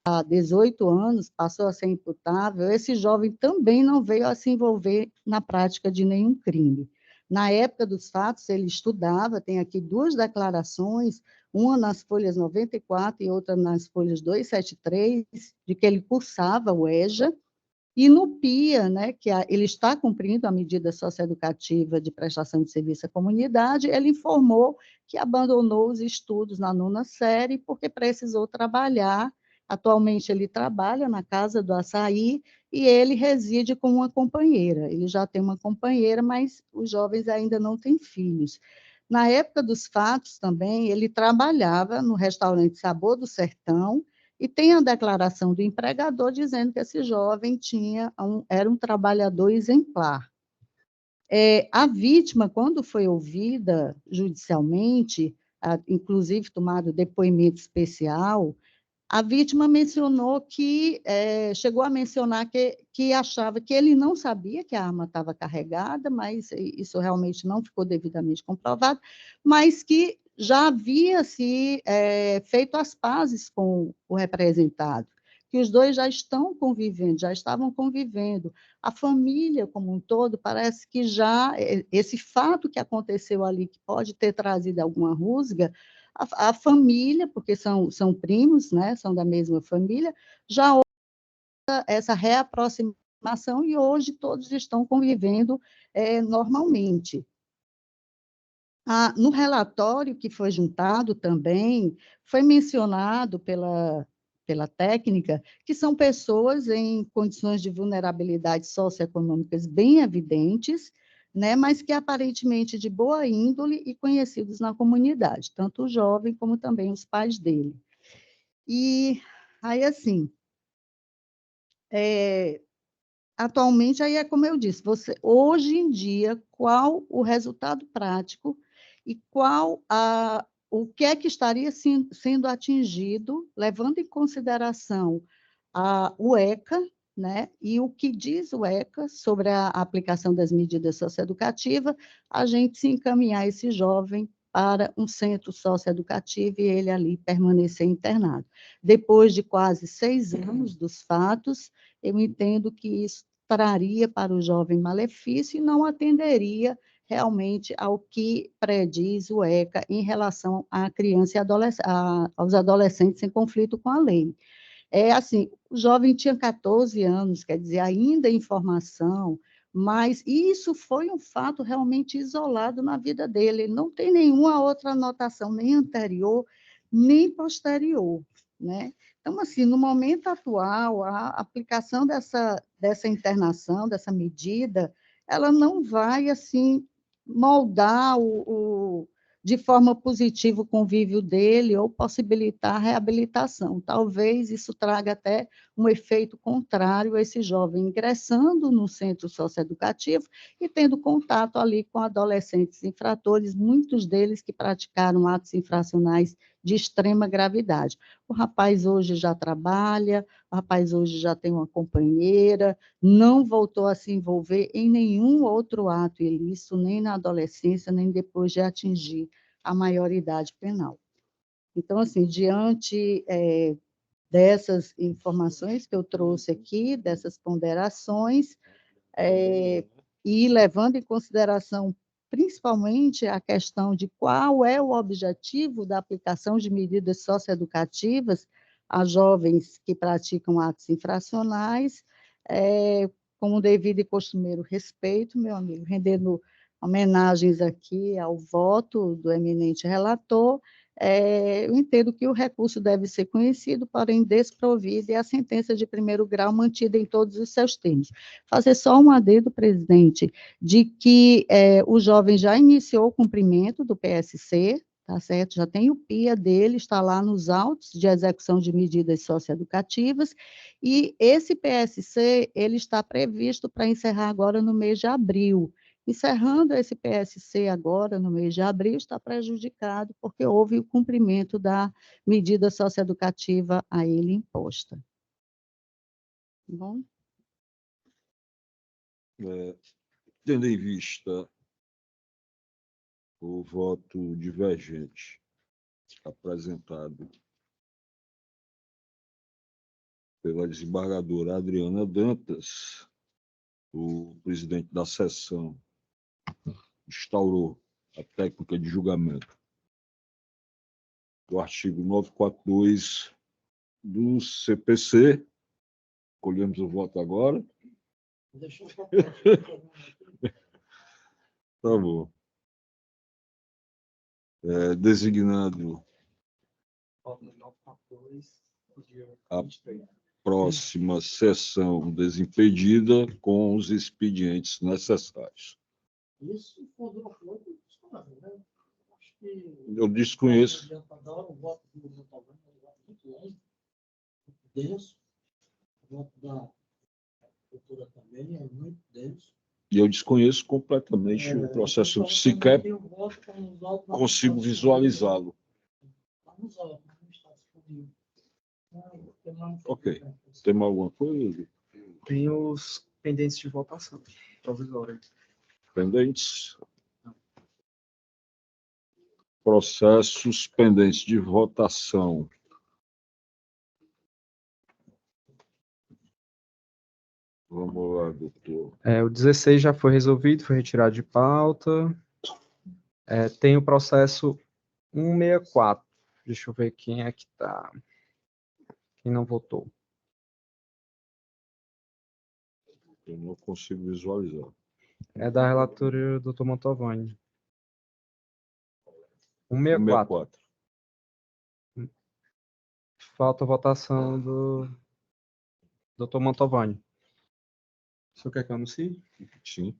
há 18 anos, passou a ser imputável, esse jovem também não veio a se envolver na prática de nenhum crime. Na época dos fatos, ele estudava, tem aqui duas declarações, uma nas folhas 94 e outra nas folhas 273, de que ele cursava o EJA, e no PIA, né, ele está cumprindo a medida socioeducativa de prestação de serviço à comunidade, ele informou que abandonou os estudos na nona série porque precisou trabalhar. Atualmente ele trabalha na Casa do Açaí e ele reside com uma companheira. Ele já tem uma companheira, mas os jovens ainda não têm filhos. Na época dos fatos também, ele trabalhava no restaurante Sabor do Sertão, e tem a declaração do empregador dizendo que esse jovem era um trabalhador exemplar. A vítima, quando foi ouvida judicialmente, inclusive tomado depoimento especial, a vítima mencionou chegou a mencionar que achava que ele não sabia que a arma estava carregada, mas isso realmente não ficou devidamente comprovado, mas que já havia se feito as pazes com o representado, que os dois já estão convivendo, já estavam convivendo. A família como um todo parece que já, esse fato que aconteceu ali, que pode ter trazido alguma rusga, a família, porque são primos, né, são da mesma família, já houve essa reaproximação e hoje todos estão convivendo normalmente. No relatório que foi juntado também, foi mencionado pela técnica que são pessoas em condições de vulnerabilidade socioeconômicas bem evidentes, né, mas que aparentemente de boa índole e conhecidos na comunidade, tanto o jovem como também os pais dele. E aí, assim, é, atualmente, aí é como eu disse, hoje em dia, qual o resultado prático e o que é que estaria sendo atingido, levando em consideração o ECA, né, e o que diz o ECA sobre a aplicação das medidas socioeducativas, a gente se encaminhar esse jovem para um centro socioeducativo e ele ali permanecer internado. Depois de quase 6 anos dos fatos, eu entendo que isso traria para o jovem malefício e não atenderia realmente ao que prediz o ECA em relação à criança e aos adolescentes em conflito com a lei. Assim, o jovem tinha 14 anos, quer dizer, ainda em formação, mas isso foi um fato realmente isolado na vida dele, ele não tem nenhuma outra anotação, nem anterior, nem posterior, né? Então, assim, no momento atual, a aplicação dessa internação, dessa medida, ela não vai, assim, moldar de forma positiva o convívio dele ou possibilitar a reabilitação. Talvez isso traga até um efeito contrário a esse jovem ingressando no centro socioeducativo e tendo contato ali com adolescentes infratores, muitos deles que praticaram atos infracionais de extrema gravidade. O rapaz hoje já trabalha, o rapaz hoje já tem uma companheira, não voltou a se envolver em nenhum outro ato ilícito, nem na adolescência, nem depois de atingir a maioridade penal. Então, assim, diante dessas informações que eu trouxe aqui, dessas ponderações, e levando em consideração principalmente a questão de qual é o objetivo da aplicação de medidas socioeducativas a jovens que praticam atos infracionais, com devido e costumeiro respeito, meu amigo, rendendo homenagens aqui ao voto do eminente relator, eu entendo que o recurso deve ser conhecido, porém desprovido, e a sentença de primeiro grau mantida em todos os seus termos. Fazer só um adendo, presidente, de que o jovem já iniciou o cumprimento do PSC, tá certo? Já tem o PIA dele, está lá nos autos de execução de medidas socioeducativas, e esse PSC, ele está previsto para encerrar agora no mês de abril. Encerrando esse PSC agora, no mês de abril, está prejudicado porque houve o cumprimento da medida socioeducativa a ele imposta. Tá bom? Tendo em vista o voto divergente apresentado pela desembargadora Adriana Dantas, o presidente da sessão instaurou a técnica de julgamento do artigo 942 do CPC. Colhemos o voto agora. Tá bom. Designando a próxima sessão desimpedida com os expedientes necessários. Isso foi né? Acho que Eu desconheço. o voto do Montalvão é um voto muito longo, muito denso. O voto da doutora também é muito denso. E eu desconheço completamente o processo, sequer consigo visualizá-lo. Está nos autos, não está disponível. Ok. Tem mais alguma coisa? Tem os pendentes de votação provisória. Pendentes? Processos pendentes de votação. Vamos lá, doutor. O 16 já foi resolvido, foi retirado de pauta. Tem o processo 164. Deixa eu ver quem é que está. Quem não votou. Eu não consigo visualizar. É da relatora do Dr. Mantovani. 164. Falta a votação do Dr. Mantovani. O senhor quer que eu anuncie? Sim.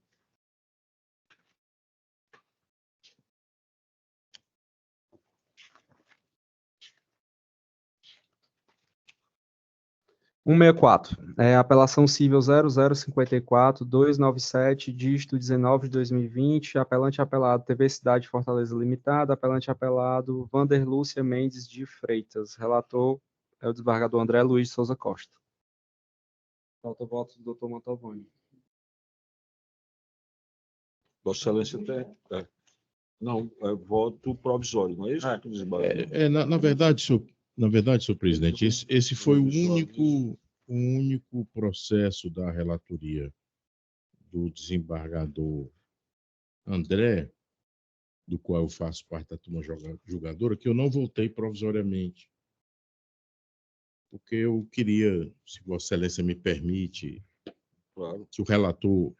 Apelação civil 0054-297, dígito 19 de 2020, apelante apelado TV Cidade Fortaleza Limitada, apelante apelado Vander Lúcia Mendes de Freitas. Relator é o desembargador André Luiz de Souza Costa. Falta o voto do Dr. Mantovani. Vossa Excelência tem. Não, é voto provisório, não é isso? Na verdade, senhor presidente, esse foi o único processo da relatoria do desembargador André, do qual eu faço parte da turma julgadora, que eu não votei provisoriamente. Porque eu queria, se Vossa Excelência me permite, Claro. que o relator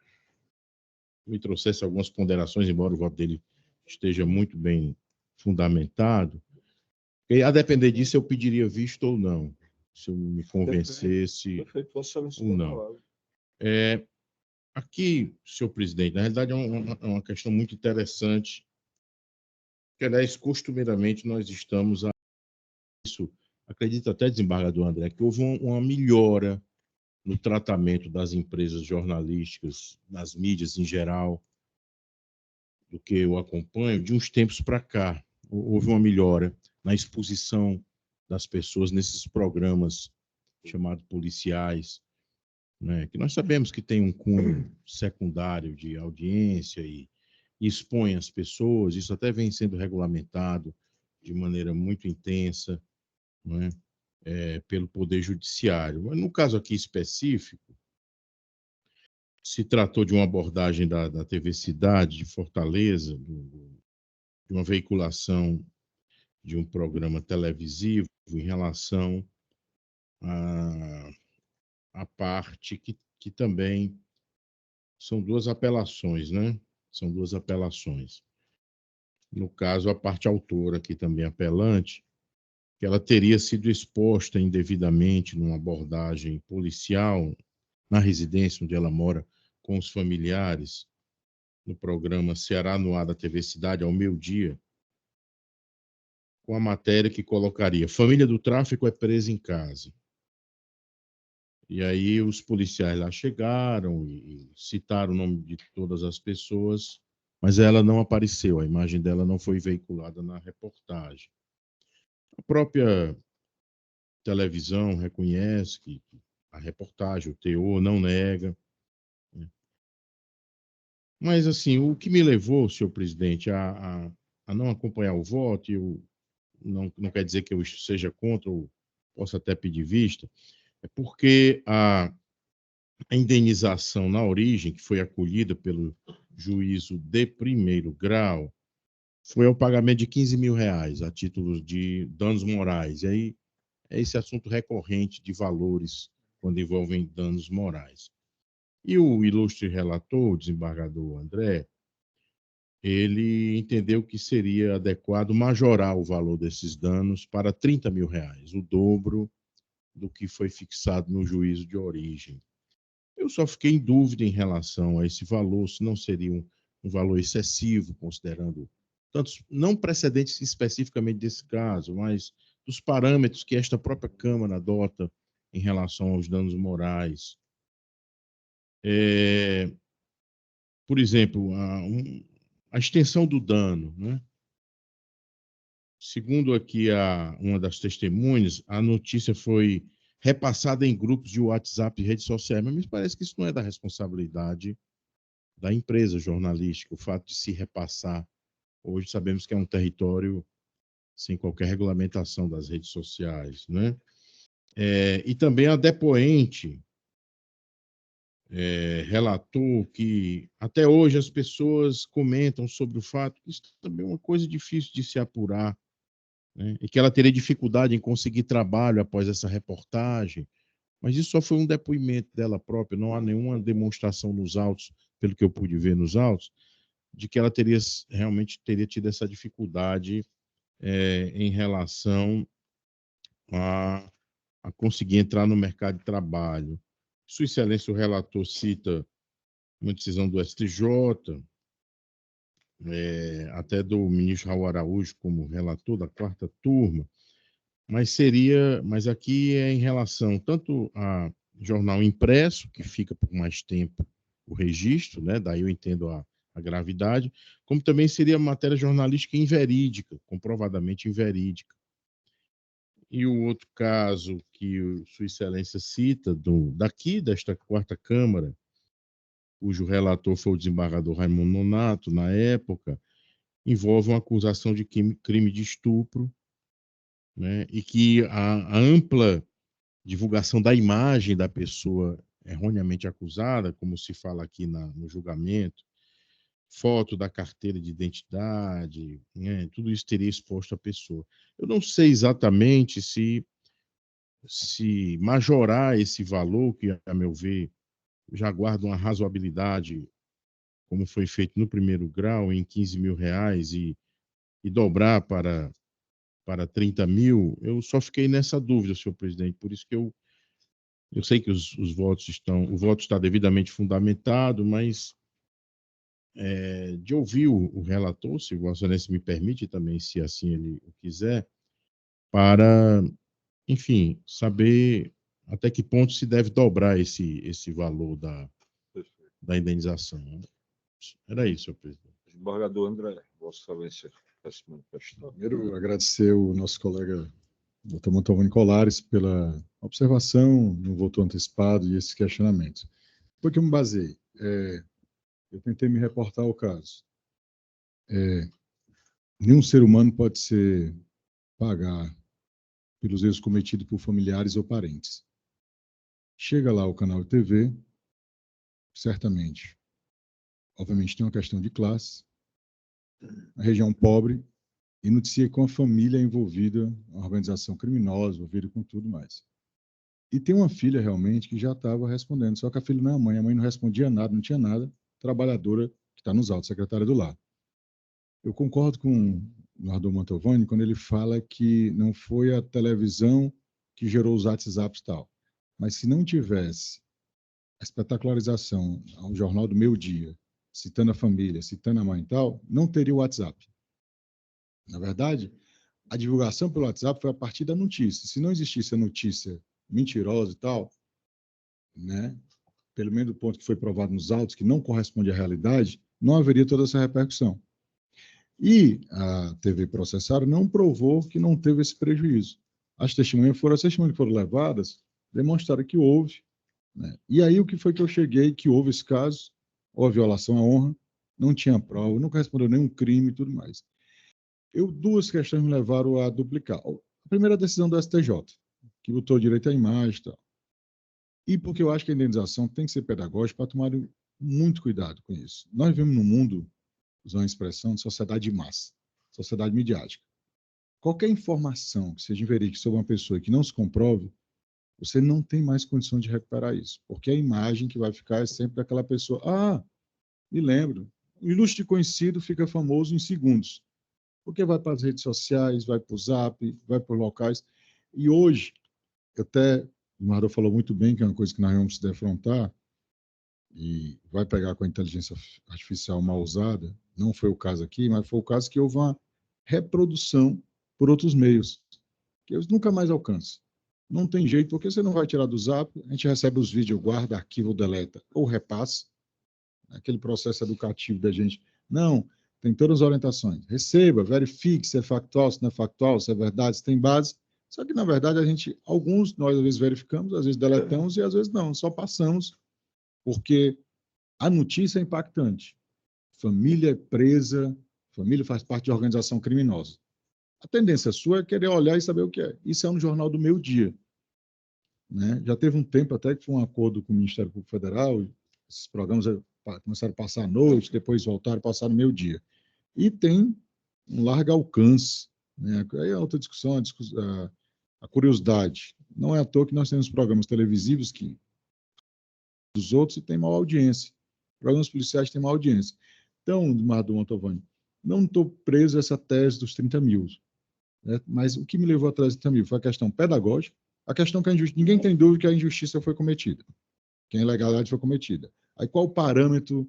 me trouxesse algumas ponderações, embora o voto dele esteja muito bem fundamentado. E, a depender disso, eu pediria visto ou não, se eu me convencesse. Perfeito. Vossa Excelência ou não. Aqui, senhor presidente, na realidade é uma questão muito interessante, que, aliás, costumeiramente nós estamos a isso, acredito até, desembargador André, que houve uma melhora no tratamento das empresas jornalísticas, nas mídias em geral, do que eu acompanho, de uns tempos para cá. Houve uma melhora na exposição das pessoas nesses programas chamados policiais, né, que nós sabemos que tem um cunho secundário de audiência e expõe as pessoas. Isso até vem sendo regulamentado de maneira muito intensa, né, pelo Poder Judiciário. Mas, no caso aqui específico, se tratou de uma abordagem da TV Cidade de Fortaleza, de uma veiculação de um programa televisivo em relação à parte que também são duas apelações, né? São duas apelações. No caso, a parte autora, aqui também apelante, que ela teria sido exposta indevidamente numa abordagem policial na residência onde ela mora com os familiares, no programa Ceará no Ar da TV Cidade, ao meio-dia, com a matéria que colocaria: família do tráfico é presa em casa. E aí os policiais lá chegaram e citaram o nome de todas as pessoas, mas ela não apareceu, a imagem dela não foi veiculada na reportagem. A própria televisão reconhece que a reportagem, o teor, não nega. Mas, assim, o que me levou, senhor presidente, a não acompanhar o voto, não quer dizer que eu seja contra, ou posso até pedir vista, É porque a indenização na origem, que foi acolhida pelo juízo de primeiro grau, foi o pagamento de R$ 15.000 a título de danos morais. E aí é esse assunto recorrente de valores quando envolvem danos morais. E o ilustre relator, o desembargador André, ele entendeu que seria adequado majorar o valor desses danos para R$ 30.000, o dobro do que foi fixado no juízo de origem. Eu só fiquei em dúvida em relação a esse valor, se não seria um valor excessivo, considerando tantos, não precedentes especificamente desse caso, mas dos parâmetros que esta própria Câmara adota em relação aos danos morais. Por exemplo, a extensão do dano, né? Segundo aqui uma das testemunhas, a notícia foi repassada em grupos de WhatsApp e redes sociais, mas me parece que isso não é da responsabilidade da empresa jornalística, o fato de se repassar. Hoje sabemos que é um território sem qualquer regulamentação das redes sociais, né? E também a depoente relatou que até hoje as pessoas comentam sobre o fato que isso também é uma coisa difícil de se apurar, né? E que ela teria dificuldade em conseguir trabalho após essa reportagem, mas isso só foi um depoimento dela própria, não há nenhuma demonstração nos autos, pelo que eu pude ver nos autos, de que ela realmente teria tido essa dificuldade em relação a conseguir entrar no mercado de trabalho. Sua Excelência, o relator cita uma decisão do STJ, até do ministro Raul Araújo como relator da quarta turma, mas aqui é em relação tanto a jornal impresso, que fica por mais tempo o registro, né? Daí eu entendo a gravidade, como também seria matéria jornalística inverídica, comprovadamente inverídica. E o outro caso que Sua Excelência cita, desta quarta Câmara, cujo relator foi o desembargador Raimundo Nonato, na época, envolve uma acusação de crime de estupro, né? E que a ampla divulgação da imagem da pessoa erroneamente acusada, como se fala aqui no julgamento, foto da carteira de identidade, né? Tudo isso teria exposto a pessoa. Eu não sei exatamente se majorar esse valor, que, a meu ver, já guarda uma razoabilidade, como foi feito no primeiro grau, em R$ 15.000, e dobrar para 30.000, eu só fiquei nessa dúvida, senhor presidente. Por isso que eu sei que o voto está devidamente fundamentado, mas de ouvir o relator, se Vossa Excelência me permite, também, se assim ele o quiser, para, enfim, saber até que ponto se deve dobrar esse valor da indenização. Era isso, senhor presidente. Desembargador André, Vossa Excelência, peço manifestar. Primeiro, agradecer o nosso colega Dr. Mantovani Colares pela observação no voto antecipado e esses questionamentos. Foi que eu me baseei. Eu tentei me reportar ao caso. Nenhum ser humano pode pagar pelos erros cometidos por familiares ou parentes. Chega lá o canal de TV, certamente. Obviamente tem uma questão de classe, a região pobre, e noticia com a família envolvida, uma organização criminosa, envolvida com tudo mais. E tem uma filha realmente que já estava respondendo, só que a filha não é a mãe não respondia nada, não tinha nada, trabalhadora que está nos autos, secretária do lar. Eu concordo com o Nardon Mantovani quando ele fala que não foi a televisão que gerou os WhatsApps e tal, mas se não tivesse a espetacularização ao Jornal do Meio Dia, citando a família, citando a mãe e tal, não teria o WhatsApp. Na verdade, a divulgação pelo WhatsApp foi a partir da notícia. Se não existisse a notícia mentirosa e tal, né, pelo menos do ponto que foi provado nos autos, que não corresponde à realidade, não haveria toda essa repercussão. E a TV processada não provou que não teve esse prejuízo. As testemunhas que foram levadas demonstraram que houve, né? E aí o que foi que eu cheguei, que houve esse caso, houve violação à honra, não tinha prova, nunca respondeu nenhum crime e tudo mais. Duas questões me levaram a duplicar. A primeira, a decisão do STJ, que botou direito à imagem e tal. E porque eu acho que a indenização tem que ser pedagógica para tomar muito cuidado com isso. Nós vivemos num mundo, usando a expressão, de sociedade de massa, sociedade midiática. Qualquer informação que seja verídica sobre uma pessoa que não se comprove, você não tem mais condição de recuperar isso, porque a imagem que vai ficar é sempre daquela pessoa. Ah, me lembro. O ilustre conhecido fica famoso em segundos, porque vai para as redes sociais, vai para o Zap, vai para os locais. E hoje, até o Mário falou muito bem que é uma coisa que nós vamos se defrontar, e vai pegar com a inteligência artificial mal usada, não foi o caso aqui, mas foi o caso que houve uma reprodução por outros meios, que eu nunca mais alcanço. Não tem jeito, porque você não vai tirar do Zap, a gente recebe os vídeos, guarda, arquiva, deleta, ou repassa, aquele processo educativo da gente. Não, tem todas as orientações. Receba, verifique se é factual, se não é factual, se é verdade, se tem base. Só que, na verdade, alguns nós às vezes verificamos, às vezes deletamos e às vezes não, só passamos, porque a notícia é impactante. Família é presa, família faz parte de organização criminosa. A tendência sua é querer olhar e saber o que é. Isso é no Jornal do Meio Dia. Né? Já teve um tempo até que foi um acordo com o Ministério Público Federal, esses programas começaram a passar à noite, depois voltaram a passar no meio dia. E tem um largo alcance. Né? Aí é outra discussão, a curiosidade. Não é à toa que nós temos programas televisivos que dos outros e tem maior audiência. Programas policiais têm maior audiência. Então, Mardo Mantovani, não estou preso a essa tese dos 30 mil. Né? Mas o que me levou atrás dos 30 mil foi a questão pedagógica, a questão que ninguém tem dúvida que a injustiça foi cometida, que a ilegalidade foi cometida. Aí qual o parâmetro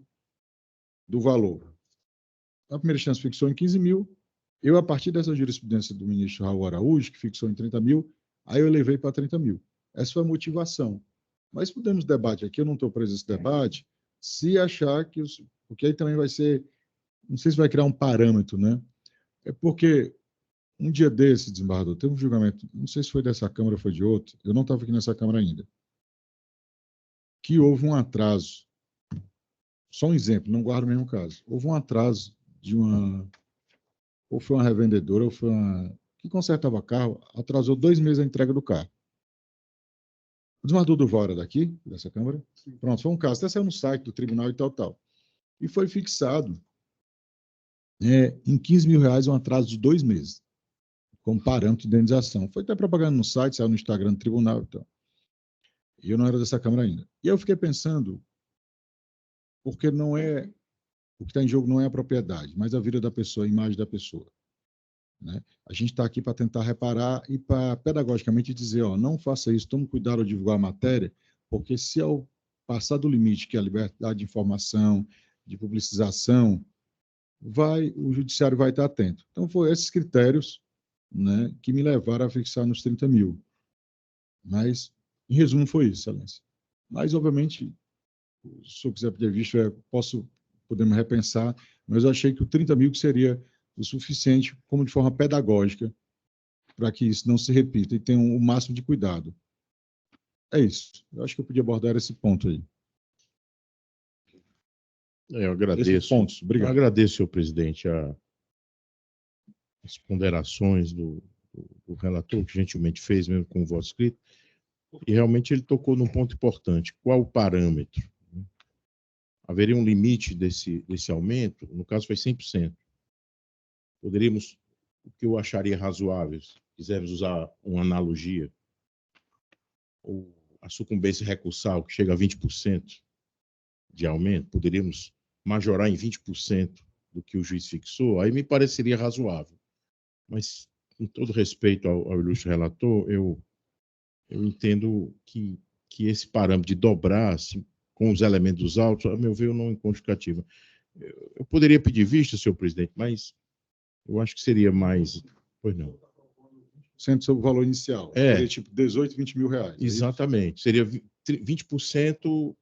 do valor? A primeira instância fixou em 15 mil, eu, a partir dessa jurisprudência do ministro Raul Araújo, que fixou em 30 mil, aí eu levei para 30 mil. Essa foi a motivação. Mas podemos debater aqui, eu não estou preso nesse debate, se achar que... Porque aí também vai ser... Não sei se vai criar um parâmetro, né? É porque um dia desse, desembargador, teve um julgamento, não sei se foi dessa Câmara ou foi de outro, eu não estava aqui nessa Câmara ainda, que houve um atraso. Só um exemplo, não guardo o mesmo caso. Houve um atraso de uma... Ou foi uma revendedora, ou foi uma... que consertava carro, atrasou 2 meses a entrega do carro. O desembargador Duval era daqui, dessa Câmara? Sim. Pronto, foi um caso. Até saiu no site do tribunal e tal. E foi fixado em 15 mil reais um atraso de 2 meses, como parâmetro de indenização. Foi até propaganda no site, saiu no Instagram do tribunal e tal. E eu não era dessa Câmara ainda. E eu fiquei pensando, porque não é... O que está em jogo não é a propriedade, mas a vida da pessoa, a imagem da pessoa. Né? A gente está aqui para tentar reparar e para pedagogicamente dizer, ó, não faça isso, tome cuidado ao divulgar a matéria, porque se ao passar do limite, que é a liberdade de informação, de publicização, o judiciário vai estar atento. Então, foram esses critérios, né, que me levaram a fixar nos 30 mil. Mas, em resumo, foi isso, Excelência. Mas, obviamente, se o senhor quiser pedir visto, podemos repensar, mas eu achei que o 30 mil que seria o suficiente, como de forma pedagógica, para que isso não se repita e tenha o máximo de cuidado. É isso. Eu acho que eu podia abordar esse ponto aí. Eu agradeço. Pontos. Obrigado. Eu agradeço, senhor presidente, as ponderações do relator, que gentilmente fez, mesmo com o voto escrito, e realmente ele tocou num ponto importante. Qual o parâmetro? Haveria um limite desse aumento? No caso, foi 100%. Poderíamos, o que eu acharia razoável, se quisermos usar uma analogia, ou a sucumbência recursal, que chega a 20% de aumento, poderíamos majorar em 20% do que o juiz fixou, aí me pareceria razoável. Mas, com todo respeito ao ilustre relator, eu entendo que esse parâmetro de dobrar, assim, com os elementos altos, a meu ver, eu não encontro justificativa. Eu poderia pedir vista, senhor presidente, mas eu acho que seria mais... Pois não. Sendo sobre o valor inicial. Seria tipo 18, 20 mil reais. Exatamente. Seria 20%...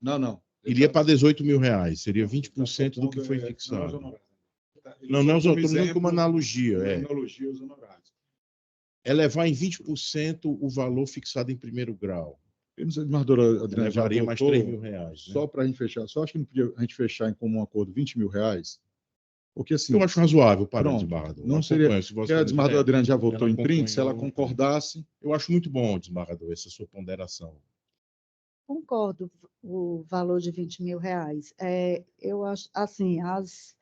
Não. Iria para 18 mil reais. Seria 20% do que foi fixado. Não, os autônomos como analogia. Analogia aos honorários. É levar em 20% o valor fixado em primeiro grau. Eu não sei, Adriana, levaria mais 3 mil reais. Só para a gente fechar. Só acho que não podia a gente fechar em comum acordo 20 mil reais. Porque assim... Eu acho razoável para o desembargador. Não seria... Porque a desembargadora Adriana já votou em print, se ela concordasse... Eu acho muito bom, desembargador, essa sua ponderação. concordo o valor de R$ 20.000. Eu acho, assim, as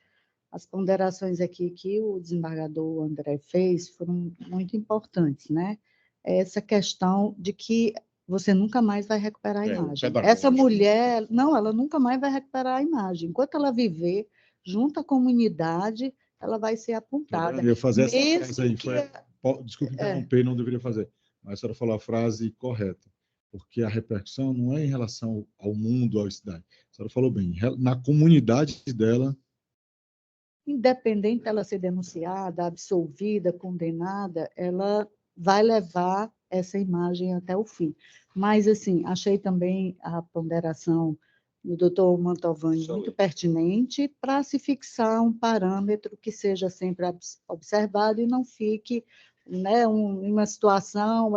ponderações aqui que o desembargador André fez foram muito importantes, né? Essa questão de que você nunca mais vai recuperar a imagem. Essa mulher, não, ela nunca mais vai recuperar a imagem. Enquanto ela viver junto à comunidade, ela vai ser apontada. Eu ia fazer essa Mesmo frase aí. que- Desculpe interromper, não deveria fazer. Mas a senhora falou a frase correta, porque a repercussão não é em relação ao mundo, à cidade. A senhora falou bem, na comunidade dela. Independente dela ser denunciada, absolvida, condenada, ela vai levar essa imagem até o fim. Mas, assim, achei também a ponderação do doutor Mantovani muito pertinente para se fixar um parâmetro que seja sempre observado e não fique, né, uma situação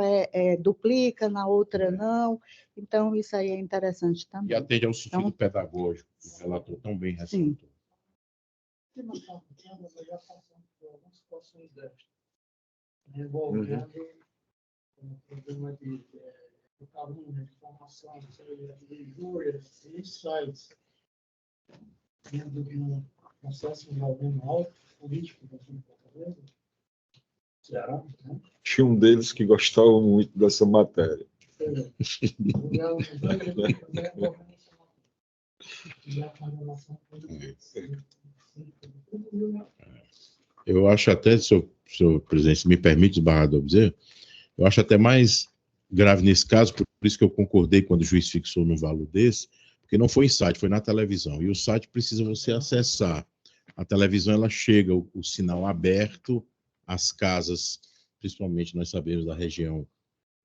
duplica, na outra não. Então, isso aí é interessante também. E atende ao sentido pedagógico, que o relator tão bem ressaltou. que nós estamos tendo, nós já passamos por algumas situações destas, envolvendo o problema de calúnia, de formação, de injúrias, insights, dentro de um processo envolvendo alto político da Fortaleza. Ceará, né? Tinha um deles que gostava muito dessa matéria. Eu acho até, senhor presidente, se me permite, desembargador Bezerra, eu acho até mais grave nesse caso, por isso que eu concordei quando o juiz fixou no valor desse, porque não foi em site, foi na televisão, e o site precisa você acessar. A televisão, ela chega, o sinal aberto, as casas, principalmente nós sabemos da região,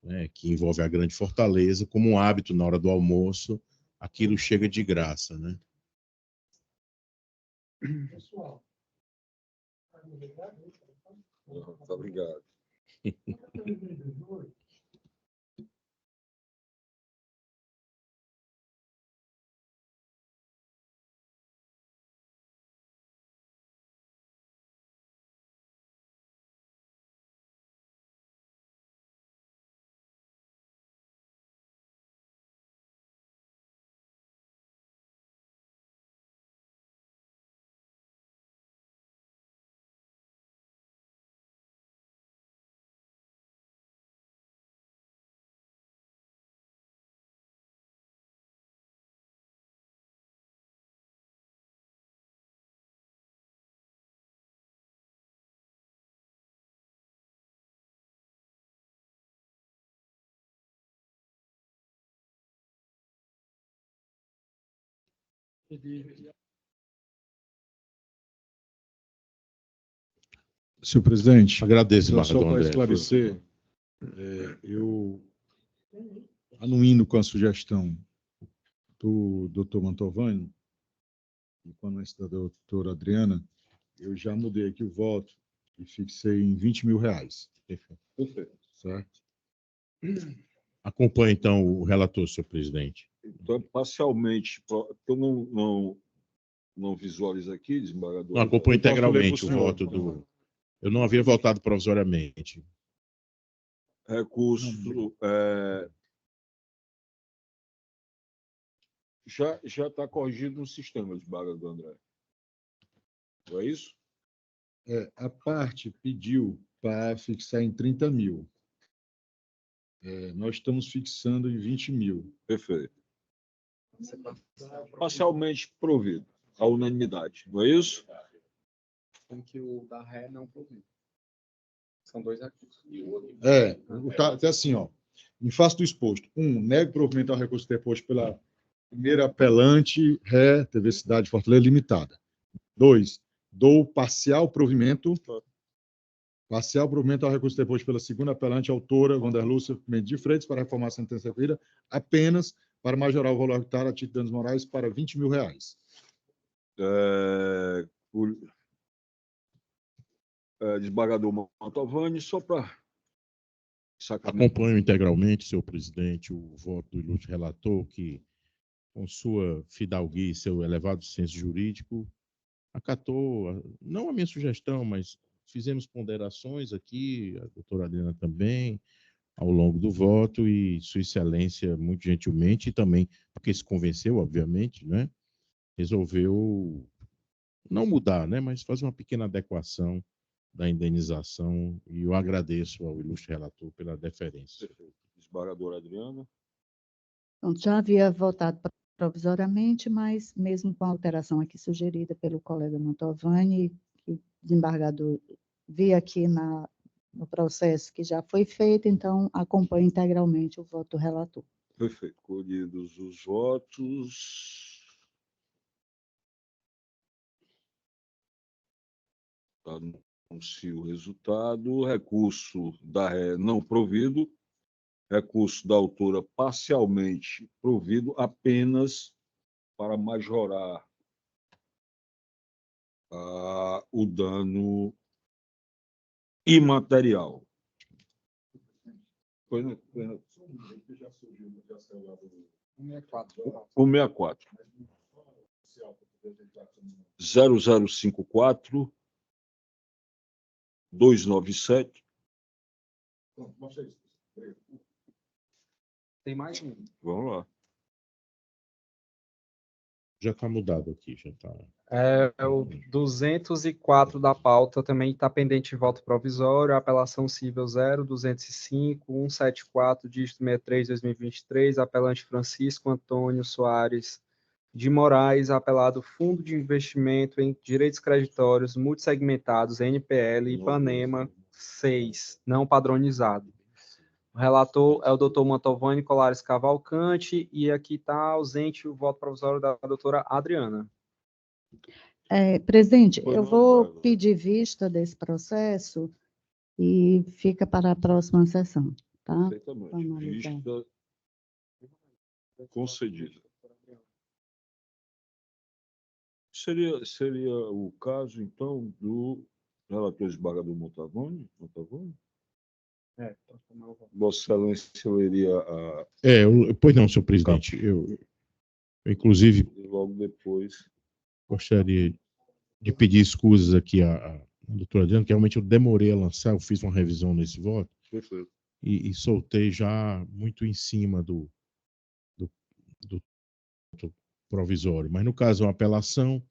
né, que envolve a Grande Fortaleza, como um hábito na hora do almoço, aquilo chega de graça, né? Pessoal, Muito obrigado. Senhor presidente, agradeço, só para esclarecer, eu, anuindo com a sugestão do doutor Mantovani, e com a anuência da doutora Adriana, eu já mudei aqui o voto e fixei em R$ 20.000. Perfeito. Certo? Acompanhe, então, o relator, senhor presidente. Então, parcialmente, eu não visualizo aqui, desembargador. Não, acompanhe integralmente o senhor. voto do... Eu não havia votado provisoriamente. Recurso... já está corrigido no sistema, desembargador André. Não é isso? A parte pediu para fixar em 30 mil. Nós estamos fixando em 20 mil. Perfeito. Parcialmente provido, à unanimidade, não é isso? Com que o da ré não provido. São dois artigos. Tá assim, ó. Em face do exposto, nego provimento ao recurso deposto pela primeira apelante, ré, TV Cidade Fortaleza Limitada. 2, dou parcial provimento ao recurso deposto pela segunda apelante, autora, Wanderlúcia Mendes de Freitas, para reformar a sentença referida, apenas para majorar o valor arbitrário a título de danos morais para R$ 20.000. Desembargador Mantovani, só para... Acompanho integralmente, senhor presidente, o voto do ilustre relator, que, com sua fidalguia e seu elevado senso jurídico, acatou, não a minha sugestão, mas fizemos ponderações aqui, a doutora Adriana também, ao longo do voto e Sua Excelência, muito gentilmente, e também porque se convenceu, obviamente, né, resolveu não mudar, né, mas fazer uma pequena adequação da indenização, e eu agradeço ao ilustre relator pela deferência. Desembargadora Adriana. Então, já havia votado provisoriamente, mas mesmo com a alteração aqui sugerida pelo colega Mantovani, que o desembargador via aqui no processo que já foi feito, então acompanho integralmente o voto do relator. Perfeito. Colhidos os votos. Anuncio o resultado. Recurso da ré não provido. Recurso da autora parcialmente provido, apenas para majorar o dano imaterial. Foi, né? 164. 0054 297. Tem mais um. Vamos lá. Já está mudado aqui, já está. O 204 da pauta também está pendente de voto provisório, apelação civil 0205 174, dígito 63, 2023, apelante Francisco Antônio Soares de Moraes, apelado Fundo de Investimento em Direitos Creditórios Multissegmentados, NPL, Ipanema 6, não padronizado. O relator é o doutor Mantovani Colares Cavalcante, e aqui está ausente o voto provisório da doutora Adriana. Presidente, Pois eu não, vou Bárbara. pedir vista desse processo e fica para a próxima sessão, tá? Perfeitamente. Vamos analisar. Vista concedida. Seria o caso, então, do relator desembargador Mantovani? Vossa Excelência leria Pois não, senhor presidente. Eu, inclusive, logo depois. gostaria de pedir escusas aqui à doutora Adriana, que realmente eu demorei a lançar, eu fiz uma revisão nesse voto Perfeito. e soltei já muito em cima do provisório. Mas, no caso, uma apelação,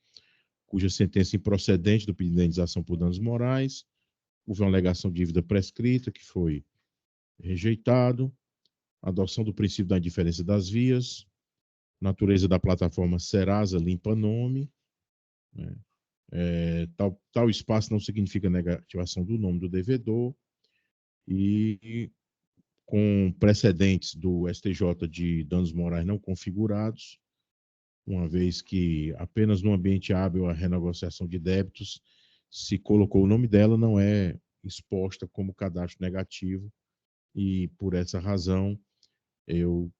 cuja sentença improcedente do pedido de indenização por danos morais, houve uma alegação de dívida prescrita, que foi rejeitado, adoção do princípio da indiferença das vias, natureza da plataforma Serasa limpa nome, né? Tal espaço não significa negativação do nome do devedor, e com precedentes do STJ de danos morais não configurados, uma vez que apenas no ambiente hábil à renegociação de débitos se colocou o nome dela, não é exposta como cadastro negativo, e por essa razão eu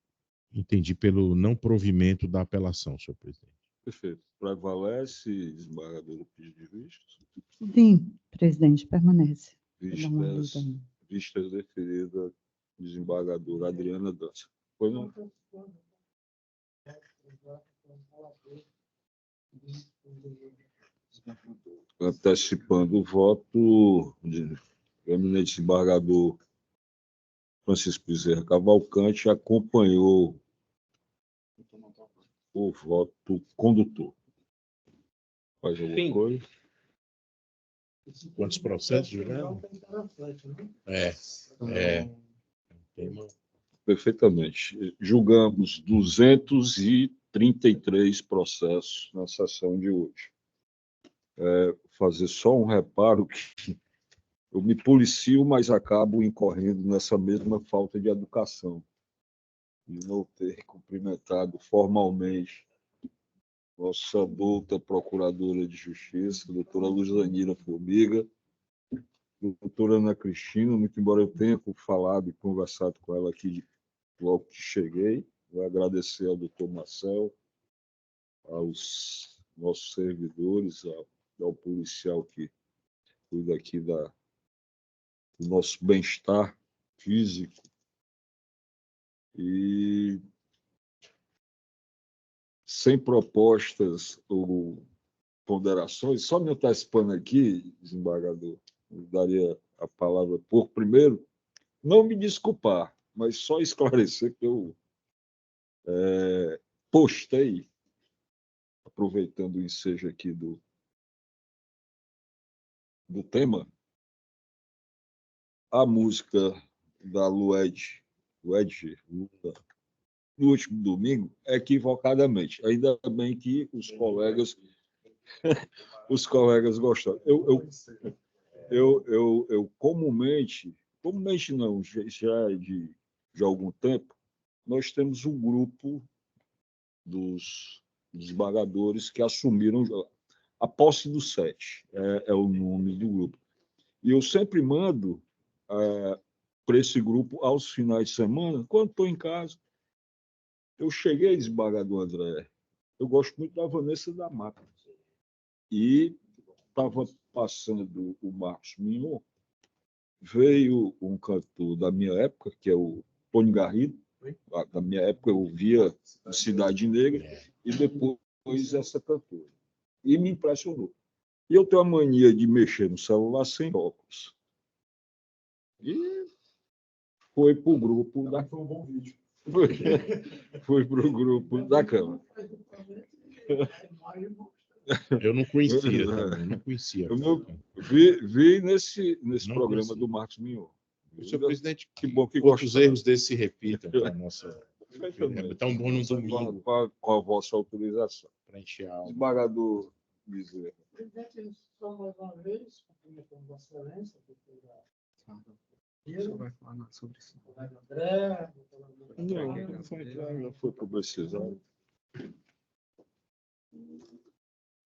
entendi pelo não provimento da apelação, senhor presidente. Perfeito. Prevalece, desembargador, o pedido de vistas? Sim, presidente, permanece. Vou dar uma lida Vistas, aí. vistas deferida, desembargadora Adriana Dança. Pois não? Antecipando o voto, o eminente desembargador Francisco Bezerra Cavalcante acompanhou o voto condutor. Faz alguma coisa? Quantos processos, Juliano? Perfeitamente. Julgamos 233 processos na sessão de hoje. Fazer só um reparo que eu me policio, mas acabo incorrendo nessa mesma falta de educação, de não ter cumprimentado formalmente nossa douta Procuradora de Justiça, doutora Luzanira Formiga, doutora Ana Cristina, muito embora eu tenha falado e conversado com ela aqui logo que cheguei. Vou agradecer ao doutor Marcel, aos nossos servidores, ao policial que cuida aqui do nosso bem-estar físico. E sem propostas ou ponderações, só me antecipando aqui, desembargador, eu daria a palavra por primeiro, não me desculpar, mas só esclarecer que eu postei, aproveitando o ensejo aqui do tema, a música da Lued Luna, no último domingo, equivocadamente. Ainda bem que os colegas gostaram. Eu comumente não, já de algum tempo, nós temos um grupo dos vagadores que assumiram a posse do 7, é o nome do grupo. E eu sempre mando para esse grupo aos finais de semana, quando estou em casa. Eu cheguei, desembargador André, eu gosto muito da Vanessa da Mata. E estava passando o Marcos Mignon, veio um cantor da minha época, que é o Tony Garrido. Da minha época eu via Cidade Negra, e depois essa cantora. E me impressionou. E eu tenho a mania de mexer no celular sem óculos. E foi para o grupo da... Foi um bom vídeo. Foi para o grupo da Câmara. Eu não conhecia também, não conhecia. Vi nesse programa do Marcos Mignon. Senhor presidente, que bom que os erros desses se repitam para a nossa... É tão bom no domingo. Com a vossa autorização. Para encher a alma. Desembargador Bezerra. Presidente, só mais uma vez, cumprimentando Vossa Excelência, Você vai falar sobre isso. o colega André, Não foi publicizado.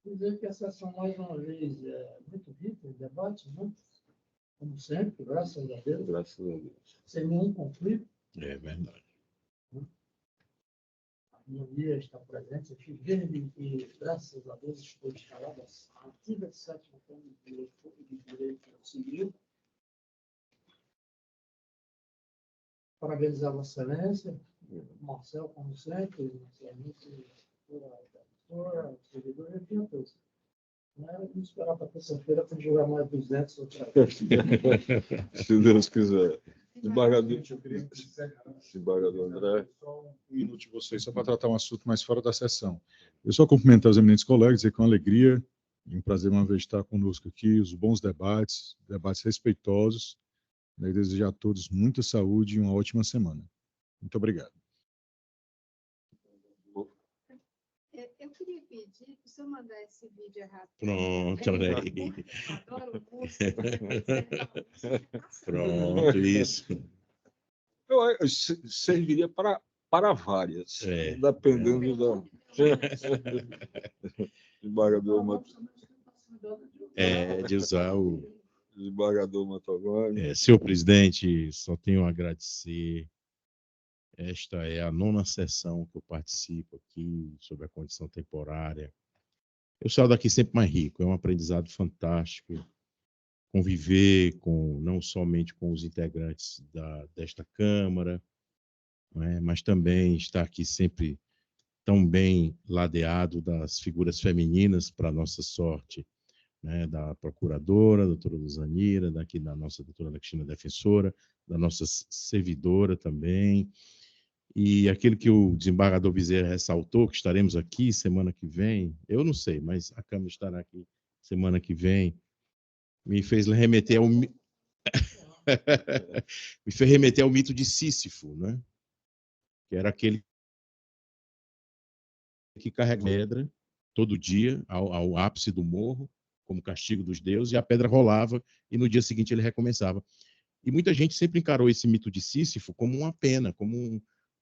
dizer que a sessão, mais uma vez, é muito rica em debate, muito, como sempre, graças a Deus, Graças a Deus. sem nenhum conflito. É verdade. A harmonia está presente. Eu fico vendo que, graças a Deus, estou instalada a antiga 7ª Câmara de Direito Civil. Parabenizar Vossa Excelência, Marcel, como sempre, a servidora, enfim, a todos. Vamos esperar para terça-feira para jogar mais 200 outra vez. Se Deus quiser. Desembargador André. Só um minuto de vocês, só para tratar um assunto mais fora da sessão. Eu só cumprimentar os eminentes colegas, dizer que é uma alegria e um prazer uma vez estar conosco aqui, os bons debates respeitosos, e desejar a todos muita saúde e uma ótima semana. Muito obrigado. Eu queria pedir para o senhor mandar esse vídeo rápido. Pronto, olha aí. Eu adoro música. Pronto, isso. Serviria para várias, dependendo da... Desembargador De usar o... Desembargador Matogoni. Senhor presidente, só tenho a agradecer. Esta é a 9ª sessão que eu participo aqui sobre a condição temporária. Eu saio daqui sempre mais rico, é um aprendizado fantástico. Conviver não somente com os integrantes desta Câmara, mas também estar aqui sempre tão bem ladeado das figuras femininas, para nossa sorte, da procuradora, a doutora Luzanira, daqui da nossa doutora Cristina Defensora, da nossa servidora também, e aquele que o desembargador Bezerra ressaltou, que estaremos aqui semana que vem, eu não sei, mas a Câmara estará aqui semana que vem, me fez remeter ao mito de Sísifo, né? Que era aquele que carrega pedra todo dia ao ápice do morro, como castigo dos deuses, e a pedra rolava, e no dia seguinte ele recomeçava. E muita gente sempre encarou esse mito de Sísifo como uma pena,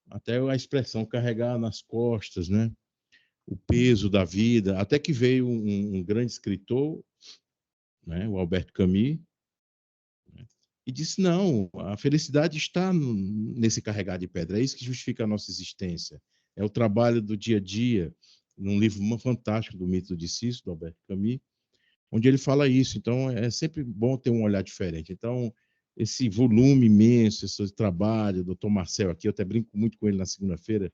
até a expressão carregar nas costas, né? O peso da vida, até que veio um grande escritor, o Albert Camus, e disse, não, a felicidade está nesse carregar de pedra, é isso que justifica a nossa existência, é o trabalho do dia a dia, num livro fantástico do mito de Sísifo, do Albert Camus, onde ele fala isso. Então, é sempre bom ter um olhar diferente. Então, esse volume imenso, esse trabalho, do Dr. Marcel aqui, eu até brinco muito com ele na segunda-feira,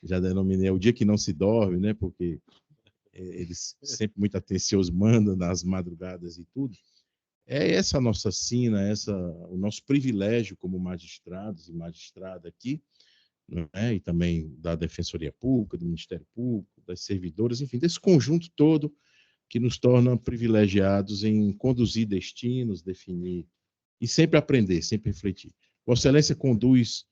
já denominei o dia que não se dorme, né? Porque ele sempre muito atencioso, manda nas madrugadas e tudo. É essa a nossa sina, o nosso privilégio como magistrados e magistrada aqui, né? E também da Defensoria Pública, do Ministério Público, das servidoras, enfim, desse conjunto todo que nos torna privilegiados em conduzir destinos, definir e sempre aprender, sempre refletir. Vossa Excelência conduz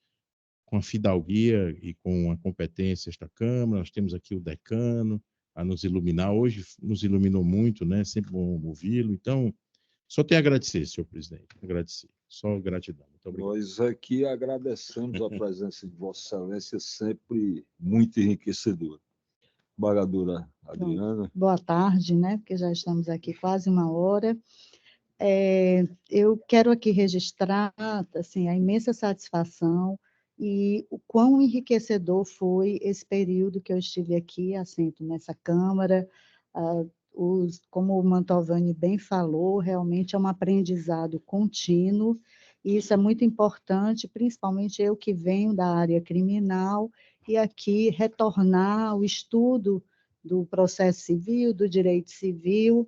com a fidalguia e com a competência esta Câmara. Nós temos aqui o decano a nos iluminar. Hoje nos iluminou muito, né? Sempre bom ouvi-lo. Então, só tenho a agradecer, senhor presidente. Agradecer. Só gratidão. Muito obrigado. Nós aqui agradecemos a presença de Vossa Excelência, sempre muito enriquecedora. Embargadora Adriana. Boa tarde, né? Porque já estamos aqui quase 1 hora. Eu quero aqui registrar assim, a imensa satisfação e o quão enriquecedor foi esse período que eu estive aqui, assento nessa Câmara. Como o Mantovani bem falou, realmente é um aprendizado contínuo, e isso é muito importante, principalmente eu que venho da área criminal, e aqui retornar ao estudo do processo civil, do direito civil.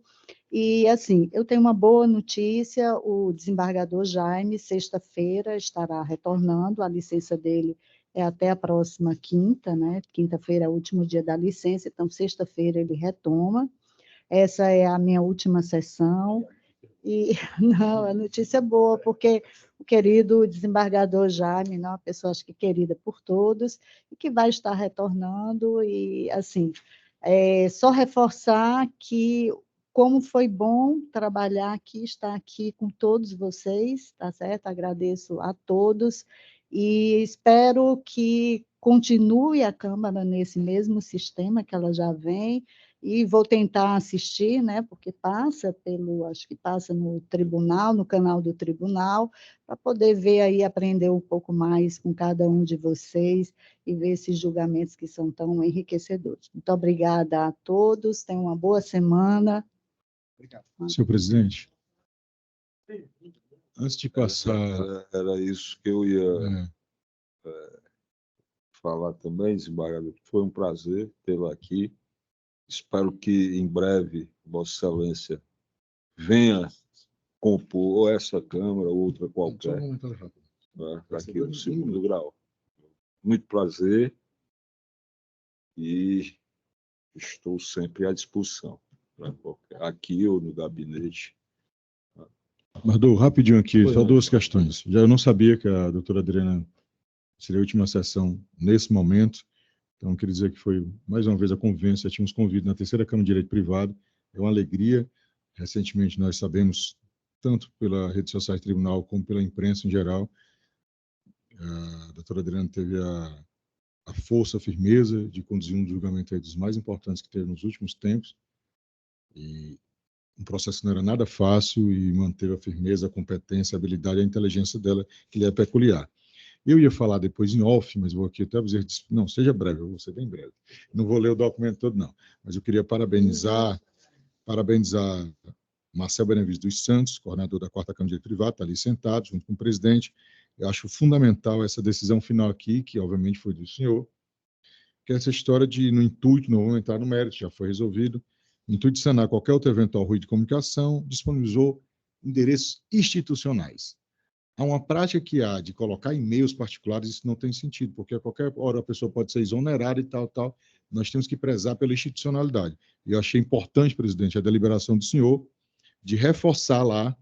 E, assim, eu tenho uma boa notícia: o desembargador Jaime, sexta-feira, estará retornando, a licença dele é até a próxima quinta, né? Quinta-feira é o último dia da licença, então, sexta-feira ele retoma. Essa é a minha última sessão. E, não, a notícia é boa, porque o querido desembargador Jaime, né, uma pessoa, acho que querida por todos, e que vai estar retornando, e, assim, só reforçar que como foi bom trabalhar aqui, estar aqui com todos vocês, tá certo? Agradeço a todos, e espero que continue a Câmara nesse mesmo sistema que ela já vem, e vou tentar assistir, né, porque acho que passa no tribunal, no canal do tribunal, para poder ver aí, aprender um pouco mais com cada um de vocês e ver esses julgamentos que são tão enriquecedores. Muito obrigada a todos, tenham uma boa semana. Obrigado. Senhor presidente, antes de passar... Era isso que eu ia falar também, desembargador. Foi um prazer tê-lo aqui. Espero que em breve Vossa Excelência venha compor ou essa Câmara ou outra qualquer, né, aqui no 2º grau. Muito prazer e estou sempre à disposição, né, aqui ou no gabinete. Mardou, rapidinho aqui, só 2 questões. Já eu não sabia que a doutora Adriana seria a última sessão nesse momento, então queria dizer que foi, mais uma vez, a convivência. Tínhamos convido na 3ª Câmara de Direito Privado, é uma alegria. Recentemente nós sabemos, tanto pela rede social do tribunal como pela imprensa em geral, a doutora Adriana teve a força, a firmeza de conduzir um julgamento aí dos mais importantes que teve nos últimos tempos, e um processo que não era nada fácil, e manteve a firmeza, a competência, a habilidade, a inteligência dela, que lhe é peculiar. Eu ia falar depois em off, mas vou aqui até dizer, não, seja breve, eu vou ser bem breve. Não vou ler o documento todo, não. Mas eu queria parabenizar Marcel Benevides dos Santos, coordenador da 4ª Câmara de Direito Privado, está ali sentado, junto com o presidente. Eu acho fundamental essa decisão final aqui, que obviamente foi do senhor, que é essa história de, no intuito, não vamos entrar no mérito, já foi resolvido, no intuito de sanar qualquer outro eventual ruído de comunicação, disponibilizou endereços institucionais. Há uma prática que há de colocar e-mails particulares, isso não tem sentido, porque a qualquer hora a pessoa pode ser exonerada e tal. Nós temos que prezar pela institucionalidade. E eu achei importante, presidente, a deliberação do senhor de reforçar lá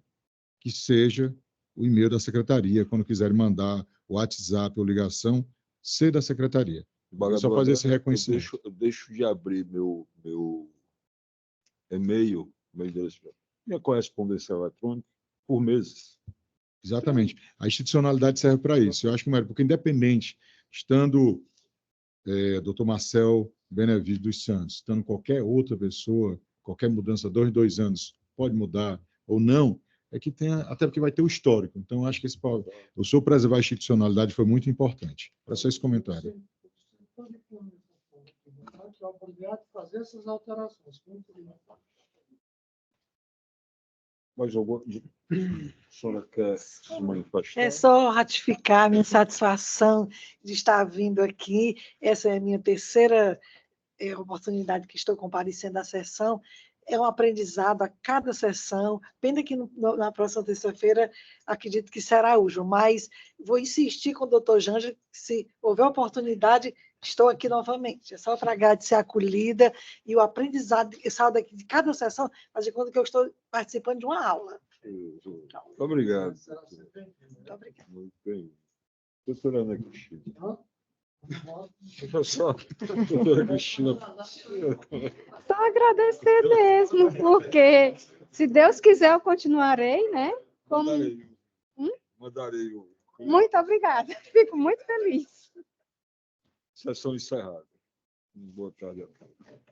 que seja o e-mail da secretaria, quando quiserem mandar o WhatsApp ou ligação, ser da secretaria. Eu só fazer esse reconhecimento. Eu deixo de abrir meu e-mail, minha correspondência eletrônica, por meses. Exatamente. A institucionalidade serve para isso. Eu acho que, porque independente, estando doutor Marcel Benevides dos Santos, estando qualquer outra pessoa, qualquer mudança, 2 em 2 anos, pode mudar ou não, é que tenha, até porque vai ter o histórico. Então, acho que o senhor preservar a institucionalidade foi muito importante. Era só esse comentário. É obrigado a fazer essas alterações. Mas a senhora quer se manifestar? É só ratificar a minha satisfação de estar vindo aqui. Essa é a minha terceira oportunidade que estou comparecendo à sessão. é um aprendizado a cada sessão. Pena que na próxima terça-feira, acredito que será útil, mas vou insistir com o doutor Janja, que se houver oportunidade, estou aqui novamente. É só para agradecer a acolhida e o aprendizado. Eu saio daqui de cada sessão, mas de conta que eu estou participando de uma aula. Muito obrigado. Muito obrigada. Muito bem. Doutora Ana Cristina. Professor, doutora Cristina. Só agradecer mesmo, porque se Deus quiser eu continuarei, né? Como... Mandarei o. Muito obrigada, fico muito feliz. Sessão encerrada. Boa tarde a todos.